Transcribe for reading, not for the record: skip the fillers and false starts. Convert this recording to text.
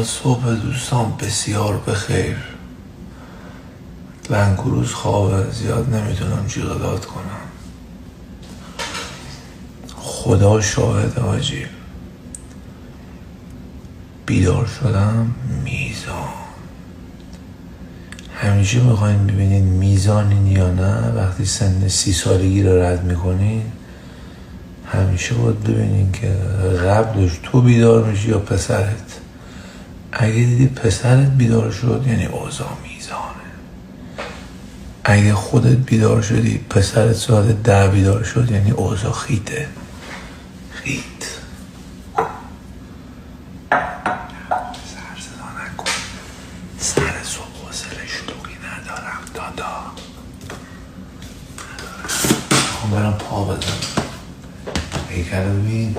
صبح دوستان بسیار بخیر. لنگروز خوابه، زیاد نمیتونم جیغ داد کنم. خدا شاهد حاجی، بیدار شدم میزان. همیشه میخواین ببینین میزانین یا نه. وقتی سن 30 سالگی رو رد میکنین همیشه باید ببینین که قبلش تو بیدار میشی یا پسرت. اگه دیدی پسرت بیدار شد یعنی اوضاع میزانه. اگه خودت بیدار شدی پسرت ساعت 10 بیدار شد یعنی اوضاع خیته. خیت. سر صدا نکن، سر صبح حوصله شلوغی ندارم دادا. میخوام برم پا بزنم. هیکل ببین